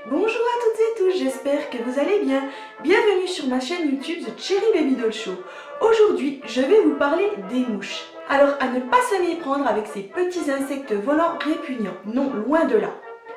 Bonjour à toutes et tous, j'espère que vous allez bien. Bienvenue sur ma chaîne YouTube The Cherry Baby Doll Show. Aujourd'hui, je vais vous parler des mouches. Alors, à ne pas se méprendre avec ces petits insectes volants répugnants, non, loin de là.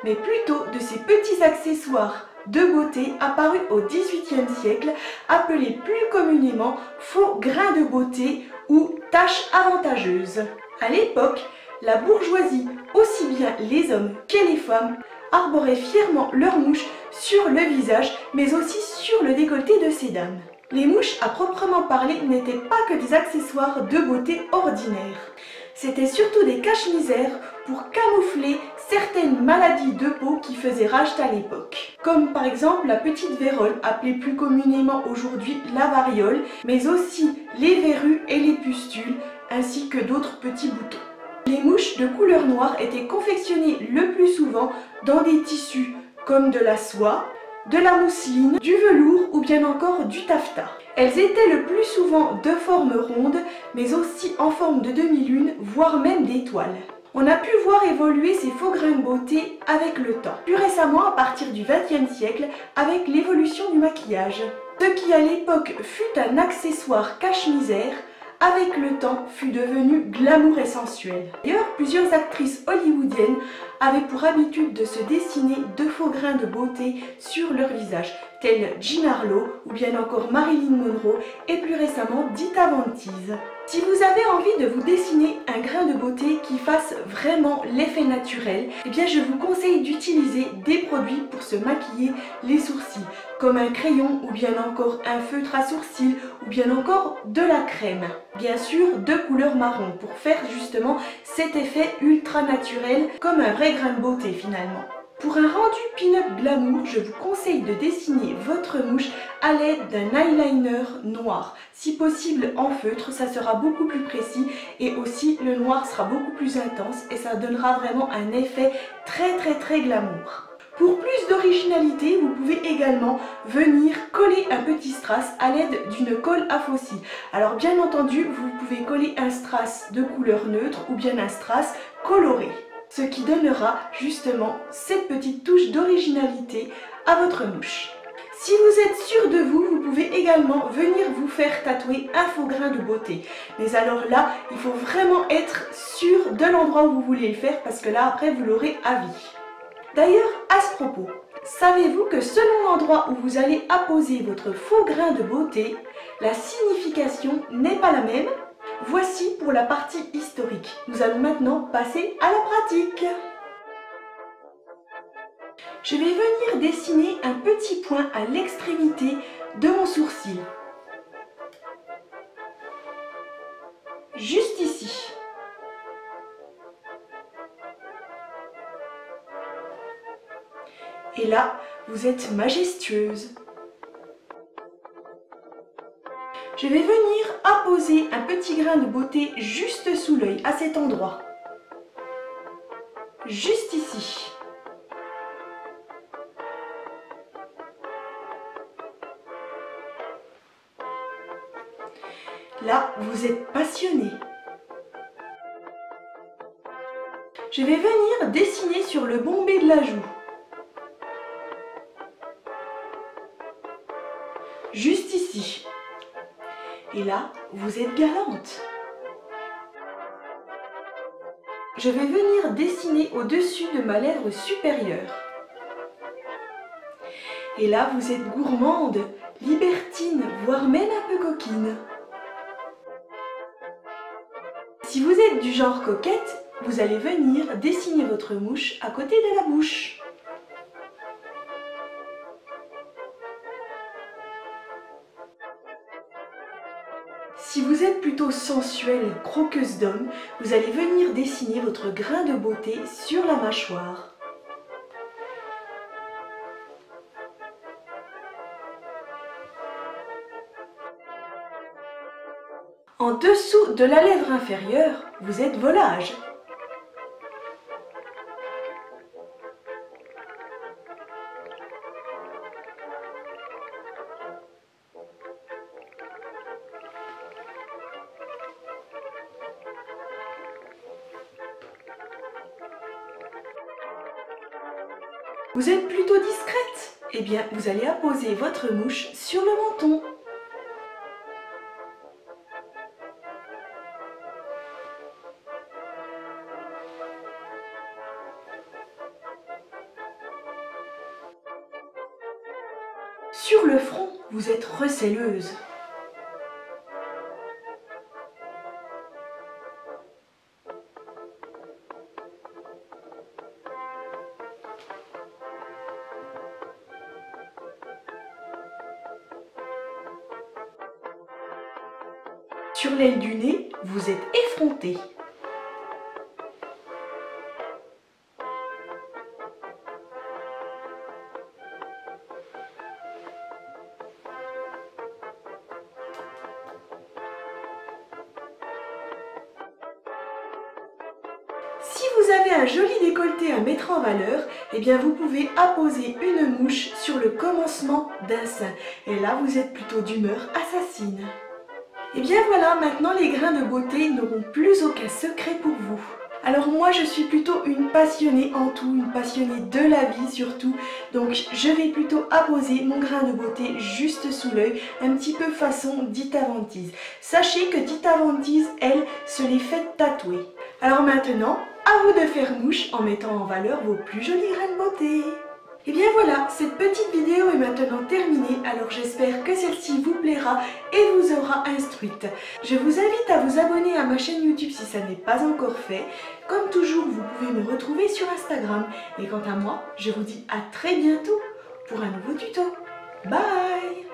Mais plutôt de ces petits accessoires de beauté apparus au XVIIIe siècle, appelés plus communément faux grains de beauté ou taches avantageuses. À l'époque, la bourgeoisie, aussi bien les hommes que les femmes, arboraient fièrement leurs mouches sur le visage, mais aussi sur le décolleté de ces dames. Les mouches, à proprement parler, n'étaient pas que des accessoires de beauté ordinaires. C'étaient surtout des cache-misères pour camoufler certaines maladies de peau qui faisaient rage à l'époque. Comme par exemple la petite vérole, appelée plus communément aujourd'hui la variole, mais aussi les verrues et les pustules, ainsi que d'autres petits boutons. Les mouches de couleur noire étaient confectionnées le plus souvent dans des tissus comme de la soie, de la mousseline, du velours ou bien encore du taffetas. Elles étaient le plus souvent de forme ronde, mais aussi en forme de demi-lune, voire même d'étoile. On a pu voir évoluer ces faux grains de beauté avec le temps. Plus récemment, à partir du XXe siècle, avec l'évolution du maquillage. Ce qui à l'époque fut un accessoire cache-misère, avec le temps, fut devenu glamour et sensuel. D'ailleurs, plusieurs actrices hollywoodiennes avaient pour habitude de se dessiner de faux grains de beauté sur leur visage, tels Jean Harlow ou bien encore Marilyn Monroe et plus récemment Dita Von Teese. Si vous avez envie de vous dessiner un grain de beauté qui fasse vraiment l'effet naturel, eh bien je vous conseille d'utiliser des produits pour se maquiller les sourcils, comme un crayon ou bien encore un feutre à sourcils ou bien encore de la crème. Bien sûr de couleur marron pour faire justement cet effet ultra naturel comme un vrai grain de beauté finalement. Pour un rendu pin-up glamour, je vous conseille de dessiner votre mouche à l'aide d'un eyeliner noir. Si possible en feutre, ça sera beaucoup plus précis et aussi le noir sera beaucoup plus intense et ça donnera vraiment un effet très glamour. Pour plus d'originalité, vous pouvez également venir coller un petit strass à l'aide d'une colle à faux cils. Alors bien entendu, vous pouvez coller un strass de couleur neutre ou bien un strass coloré. Ce qui donnera justement cette petite touche d'originalité à votre mouche. Si vous êtes sûr de vous, vous pouvez également venir vous faire tatouer un faux grain de beauté. Mais alors là, il faut vraiment être sûr de l'endroit où vous voulez le faire parce que là après vous l'aurez à vie. D'ailleurs, à ce propos, savez-vous que selon l'endroit où vous allez apposer votre faux grain de beauté, la signification n'est pas la même? Voici pour la partie historique. Nous allons maintenant passer à la pratique. Je vais venir dessiner un petit point à l'extrémité de mon sourcil. Juste ici. Et là, vous êtes majestueuse. Je vais venir apposer un petit grain de beauté juste sous l'œil, à cet endroit. Juste ici. Là, vous êtes passionné. Je vais venir dessiner sur le bombé de la joue. Juste ici. Et là, vous êtes galante. Je vais venir dessiner au-dessus de ma lèvre supérieure. Et là, vous êtes gourmande, libertine, voire même un peu coquine. Si vous êtes du genre coquette, vous allez venir dessiner votre mouche à côté de la bouche. Si vous êtes plutôt sensuelle, croqueuse d'homme, vous allez venir dessiner votre grain de beauté sur la mâchoire. En dessous de la lèvre inférieure, vous êtes volage. Vous êtes plutôt discrète? Eh bien, vous allez apposer votre mouche sur le menton. Sur le front, vous êtes recèleuse. Sur l'aile du nez, vous êtes effrontée. Si vous avez un joli décolleté à mettre en valeur, eh bien vous pouvez apposer une mouche sur le commencement d'un sein. Et là, vous êtes plutôt d'humeur assassine. Et bien voilà, maintenant les grains de beauté n'auront plus aucun secret pour vous. Alors moi je suis plutôt une passionnée en tout, une passionnée de la vie surtout, donc je vais plutôt apposer mon grain de beauté juste sous l'œil, un petit peu façon Dita Von Teese. Sachez que Dita Von Teese, elle, se les fait tatouer. Alors maintenant, à vous de faire mouche en mettant en valeur vos plus jolis grains de beauté. Et bien voilà, cette petite vidéo est maintenant terminée, alors j'espère que celle-ci vous plaira et vous aura instruite. Je vous invite à vous abonner à ma chaîne YouTube si ça n'est pas encore fait. Comme toujours, vous pouvez me retrouver sur Instagram. Et quant à moi, je vous dis à très bientôt pour un nouveau tuto. Bye!